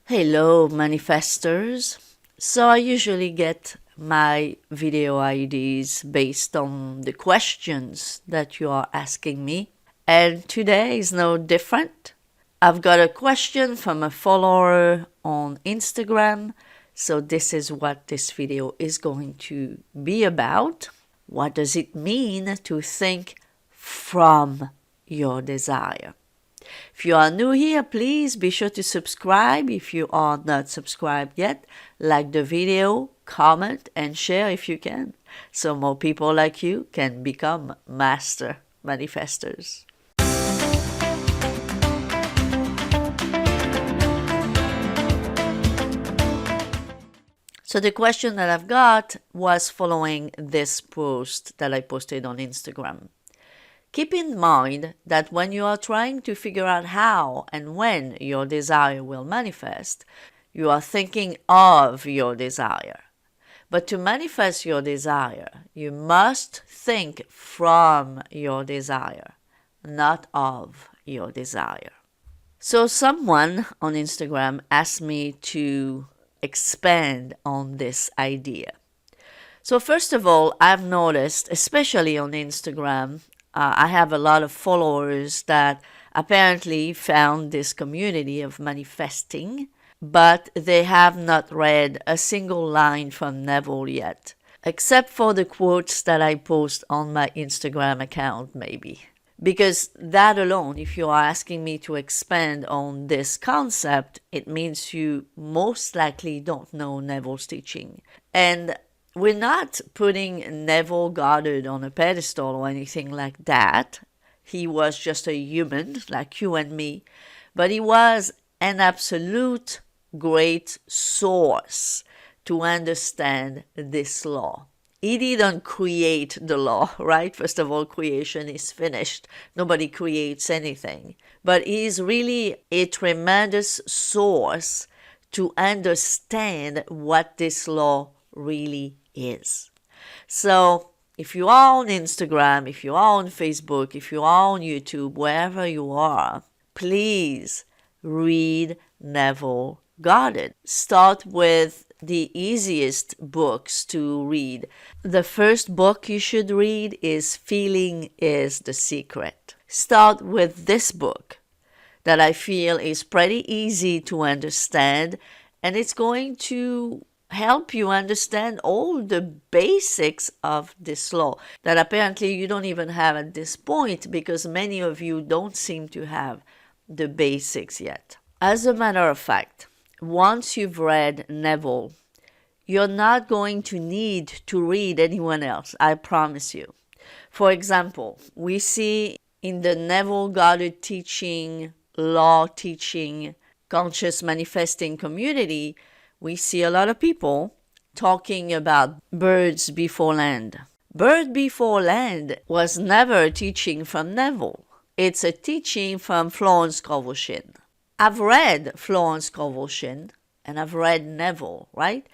Hello, manifestors. So I usually get my video ideas based on the questions that you are asking me. And today is no different. I've got a question from a follower on Instagram. So this is what this video is going to be about. What does it mean to think from your desire? If you are new here, please be sure to subscribe. If you are not subscribed yet, like the video, comment, and share if you can, so more people like you can become master manifestors. So the question that I've got was following this post that I posted on Instagram. Keep in mind that when you are trying to figure out how and when your desire will manifest, you are thinking of your desire. But to manifest your desire, you must think from your desire, not of your desire. So someone on Instagram asked me to expand on this idea. So first of all, I've noticed, especially on Instagram, I have a lot of followers that apparently found this community of manifesting, but they have not read a single line from Neville yet, except for the quotes that I post on my Instagram account, maybe. Because that alone, if you are asking me to expand on this concept, it means you most likely don't know Neville's teaching. And we're not putting Neville Goddard on a pedestal or anything like that. He was just a human like you and me, but he was an absolute great source to understand this law. He didn't create the law, right? First of all, creation is finished. Nobody creates anything. But he is really a tremendous source to understand what this law really is. So if you are on Instagram, if you are on Facebook, if you are on YouTube, wherever you are, please read Neville Goddard. Start with the easiest books to read. The first book you should read is Feeling is the Secret. Start with this book that I feel is pretty easy to understand, and it's going to help you understand all the basics of this law that apparently you don't even have at this point, because many of you don't seem to have the basics yet. As a matter of fact, once you've read Neville, you're not going to need to read anyone else, I promise you. For example, we see in the Neville Goddard teaching, law teaching, conscious manifesting community, we see a lot of people talking about birds before land. Bird before land was never a teaching from Neville. It's a teaching from Florence Scovel-Shinn. I've read Florence Scovel-Shinn and I've read Neville, right?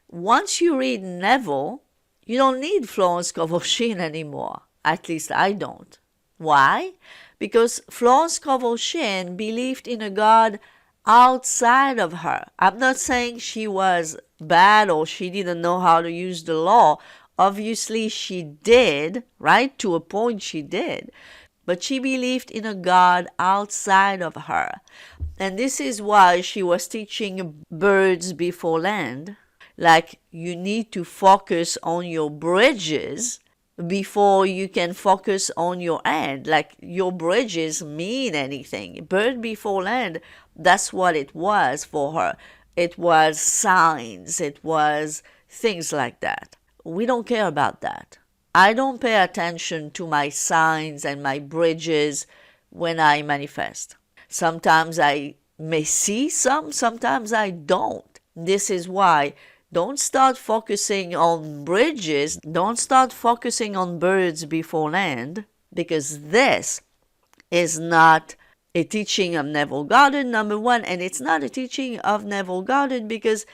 Once you read Neville, you don't need Florence Scovel-Shinn anymore. At least I don't. Why? Because Florence Scovel-Shinn believed in a God outside of her. I'm not saying she was bad or she didn't know how to use the law. Obviously she did, right? To a point she did. But she believed in a God outside of her. And this is why she was teaching birds before land. Like, you need to focus on your bridges before you can focus on your end. Like, your bridges mean anything. Bird before land, that's what it was for her. It was signs. It was things like that. We don't care about that. I don't pay attention to my signs and my bridges when I manifest. Sometimes I may see some, sometimes I don't. This is why don't start focusing on bridges. Don't start focusing on birds before land, because this is not a teaching of Neville Goddard, number one, and it's not a teaching of Neville Goddard because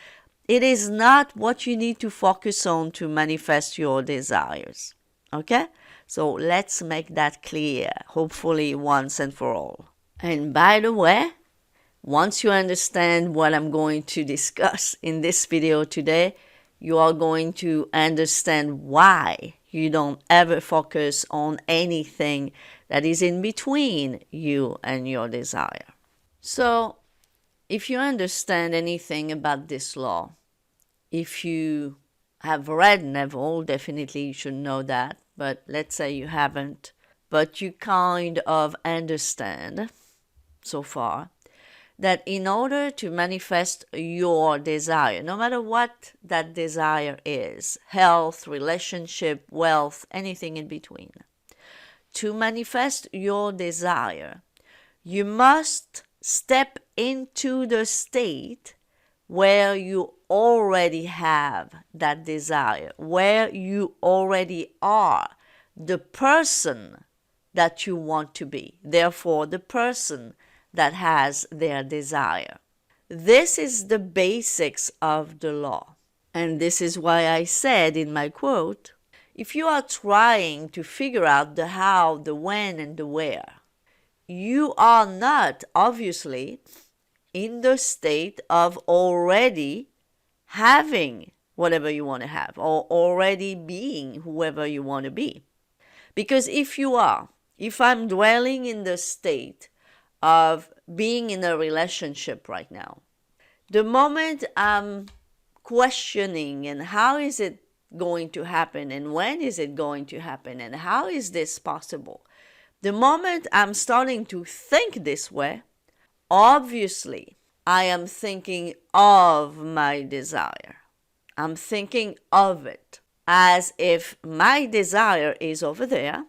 it is not what you need to focus on to manifest your desires. Okay? So let's make that clear, hopefully once and for all. And by the way, Once you understand what I'm going to discuss in this video today, you are going to understand why you don't ever focus on anything that is in between you and your desire. So, if you understand anything about this law, if you have read Neville, definitely you should know that, but let's say you haven't, but you kind of understand so far that in order to manifest your desire, no matter what that desire is, health, relationship, wealth, anything in between, to manifest your desire, you must step into the state where you already have that desire, where you already are the person that you want to be, therefore the person that has their desire. This is the basics of the law. And this is why I said in my quote, if you are trying to figure out the how, the when, and the where, you are not, obviously, in the state of already having whatever you want to have, or already being whoever you want to be. Because if you are, if I'm dwelling in the state of being in a relationship right now, the moment I'm questioning and how is it going to happen and when is it going to happen and how is this possible, the moment I'm starting to think this way, obviously I am thinking of my desire. I'm thinking of it as if my desire is over there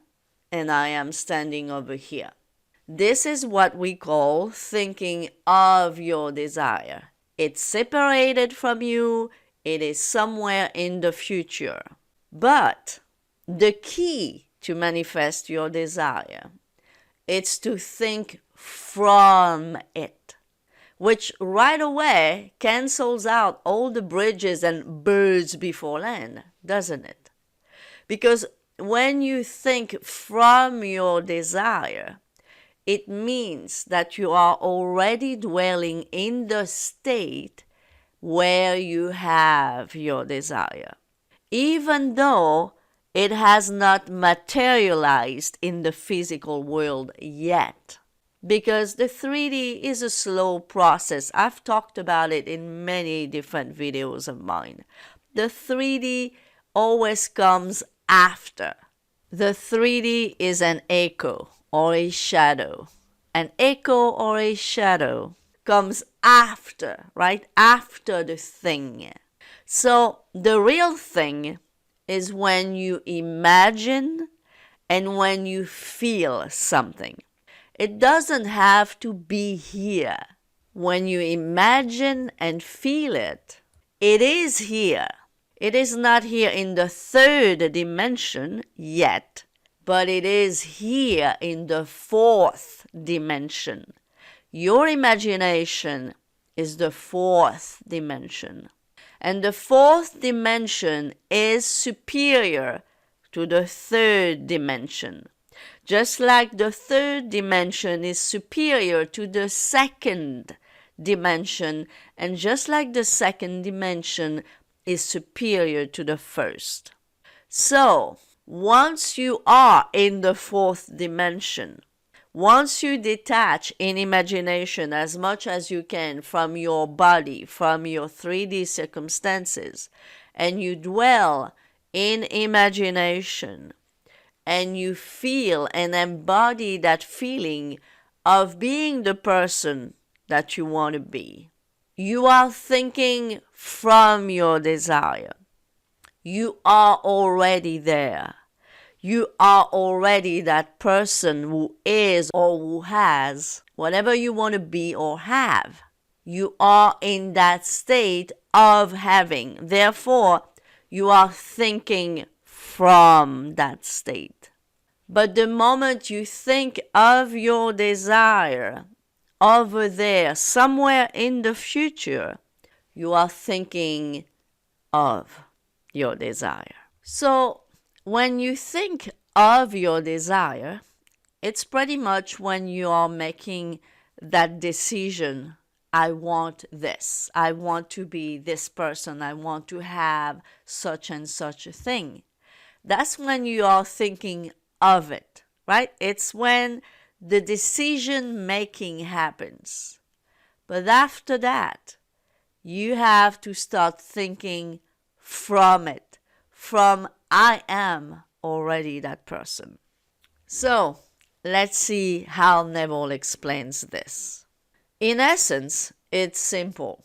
and I am standing over here. This is what we call thinking of your desire. It's separated from you. It is somewhere in the future. But the key to manifest your desire is to think from it, which right away cancels out all the bridges and birds before land, doesn't it? Because when you think from your desire, it means that you are already dwelling in the state where you have your desire, even though it has not materialized in the physical world yet. Because the 3D is a slow process. I've talked about it in many different videos of mine. The 3D always comes after. The 3D is an echo or a shadow. An echo or a shadow comes after, right? After the thing. So the real thing is when you imagine and when you feel something. It doesn't have to be here. When you imagine and feel it, it is here. It is not here in the third dimension yet, but it is here in the fourth dimension. Your imagination is the fourth dimension. And the fourth dimension is superior to the third dimension. Just like the third dimension is superior to the second dimension, and just like the second dimension is superior to the first. So, once you are in the fourth dimension, once you detach in imagination as much as you can from your body, from your 3D circumstances, and you dwell in imagination, and you feel and embody that feeling of being the person that you want to be, you are thinking from your desire. You are already there. You are already that person who is or who has whatever you want to be or have. You are in that state of having. Therefore, you are thinking from that state. But the moment you think of your desire over there, somewhere in the future, you are thinking of your desire. So, when you think of your desire, it's pretty much when you are making that decision I want this. I want to be this person. I want to have such and such a thing. That's when you are thinking of it, right? It's when the decision making happens. But after that, you have to start thinking from it, from I am already that person. So let's see how Neville explains this. In essence, it's simple.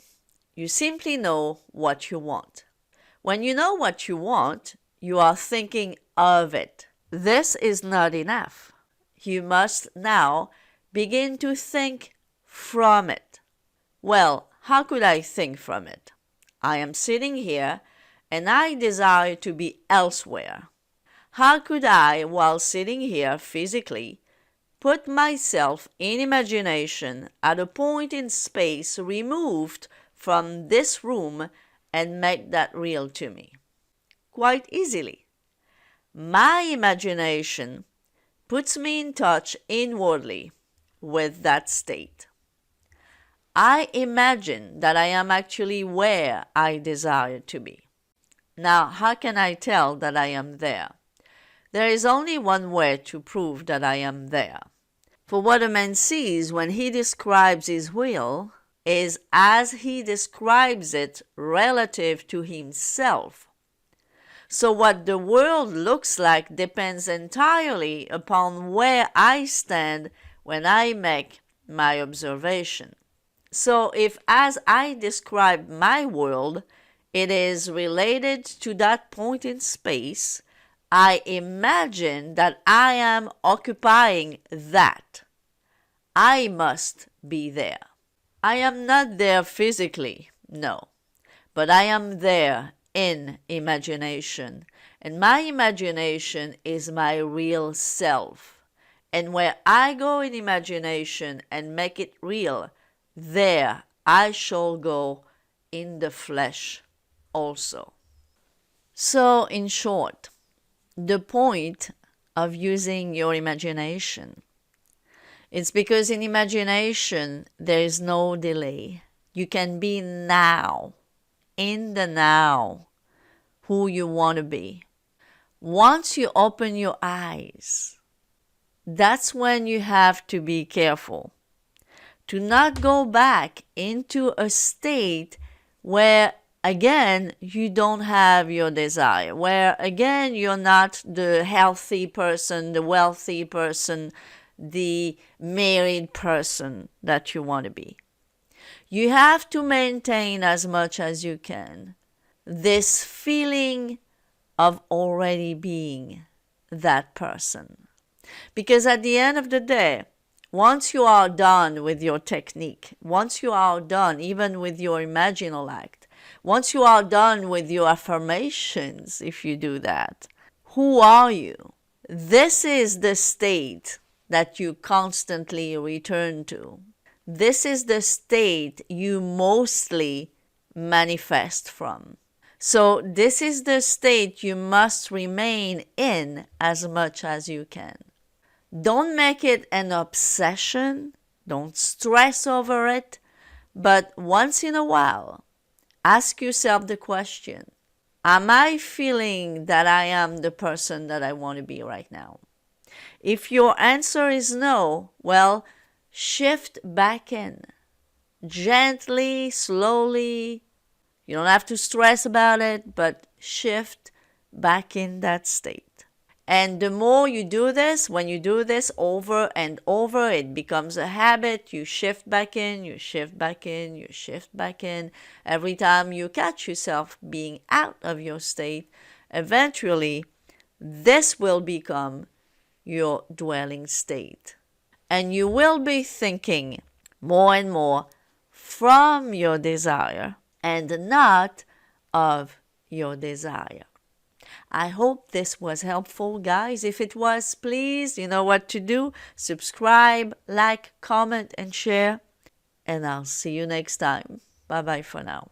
You simply know what you want. When you know what you want, you are thinking of it. This is not enough. You must now begin to think from it. Well, how could I think from it? I am sitting here and I desire to be elsewhere. How could I, while sitting here physically, put myself in imagination at a point in space removed from this room and make that real to me? Quite easily. My imagination puts me in touch inwardly with that state. I imagine that I am actually where I desire to be. Now, how can I tell that I am there? There is only one way to prove that I am there. For what a man sees when he describes his will is as he describes it relative to himself. So what the world looks like depends entirely upon where I stand when I make my observation. So if as I describe my world, it is related to that point in space, I imagine that I am occupying that. I must be there. I am not there physically, no, but I am there in imagination. And my imagination is my real self. And where I go in imagination and make it real, there I shall go in the flesh also. So, in short, the point of using your imagination, it's because in imagination there is no delay. You can be now, in the now, who you want to be. Once you open your eyes, that's when you have to be careful to not go back into a state where again you don't have your desire, where again you're not the healthy person, the wealthy person, the married person that you want to be. You have to maintain as much as you can this feeling of already being that person. Because at the end of the day, once you are done with your technique, once you are done even with your imaginal act, once you are done with your affirmations, if you do that, who are you? This is the state that you constantly return to. This is the state you mostly manifest from. So this is the state you must remain in as much as you can. Don't make it an obsession. Don't stress over it. But once in a while, ask yourself the question, am I feeling that I am the person that I want to be right now? If your answer is no, well, shift back in. Gently, slowly. You don't have to stress about it, but shift back in that state. And the more you do this, when you do this over and over, it becomes a habit. You shift back in, you shift back in, you shift back in. Every time you catch yourself being out of your state, eventually this will become your dwelling state. And you will be thinking more and more from your desire and not of your desire. I hope this was helpful, guys. If it was, please, you know what to do. Subscribe, like, comment, and share. And I'll see you next time. Bye-bye for now.